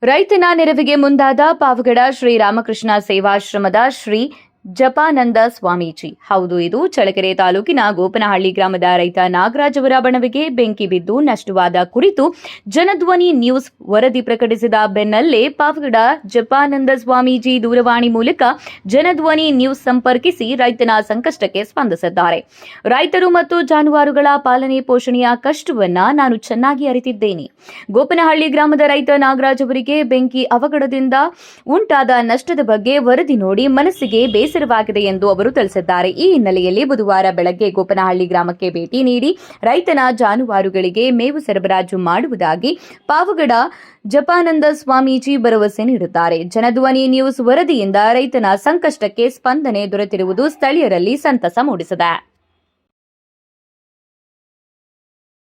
ರೈತನ ನೆರವಿಗೆ ಮುಂದಾದ ಪಾವಗಡ ಶ್ರೀ ರಾಮಕೃಷ್ಣ ಸೇವಾಶ್ರಮದ ಶ್ರೀ ಜಪಾನಂದ ಸ್ವಾಮೀಜಿ. ಹೌದು, ಇದು ಚಳ್ಳಕೆರೆ ತಾಲೂಕಿನ ಗೋಪನಹಳ್ಳಿ ಗ್ರಾಮದ ರೈತ ನಾಗರಾಜ್ ಅವರ ಬಣವೆಗೆ ಬೆಂಕಿ ಬಿದ್ದು ನಷ್ಟವಾದ ಕುರಿತು ಜನಧ್ವನಿ ನ್ಯೂಸ್ ವರದಿ ಪ್ರಕಟಿಸಿದ ಬೆನ್ನಲ್ಲೇ ಪಾವಗಡ ಜಪಾನಂದ ಸ್ವಾಮೀಜಿ ದೂರವಾಣಿ ಮೂಲಕ ಜನಧ್ವನಿ ನ್ಯೂಸ್ ಸಂಪರ್ಕಿಸಿ ರೈತನ ಸಂಕಷ್ಟಕ್ಕೆ ಸ್ಪಂದಿಸಿದ್ದಾರೆ. ರೈತರು ಮತ್ತು ಜಾನುವಾರುಗಳ ಪಾಲನೆ ಪೋಷಣೆಯ ಕಷ್ಟವನ್ನ ನಾನು ಚೆನ್ನಾಗಿ ಅರಿತಿದ್ದೇನೆ. ಗೋಪನಹಳ್ಳಿ ಗ್ರಾಮದ ರೈತ ನಾಗರಾಜ್ ಅವರಿಗೆ ಬೆಂಕಿ ಅವಘಡದಿಂದ ಉಂಟಾದ ನಷ್ಟದ ಬಗ್ಗೆ ವರದಿ ನೋಡಿ ಮನಸ್ಸಿಗೆ ಬೇಸರವಾಗಿದೆ ಎಂದು ಅವರು ತಿಳಿಸಿದ್ದಾರೆ. ಈ ಹಿನ್ನೆಲೆಯಲ್ಲಿ ಬುಧವಾರ ಬೆಳಗ್ಗೆ ಗೋಪನಹಳ್ಳಿ ಗ್ರಾಮಕ್ಕೆ ಭೇಟಿ ನೀಡಿ ರೈತನ ಜಾನುವಾರುಗಳಿಗೆ ಮೇವು ಸರಬರಾಜು ಮಾಡುವುದಾಗಿ ಪಾವಗಡ ಜಪಾನಂದ ಸ್ವಾಮೀಜಿ ಭರವಸೆ ನೀಡಿದ್ದಾರೆ. ಜನಧ್ವನಿ ನ್ಯೂಸ್ ವರದಿಯಿಂದ ರೈತನ ಸಂಕಷ್ಟಕ್ಕೆ ಸ್ಪಂದನೆ ದೊರೆತಿರುವುದು ಸ್ಥಳೀಯರಲ್ಲಿ ಸಂತಸ ಮೂಡಿಸಿದೆ.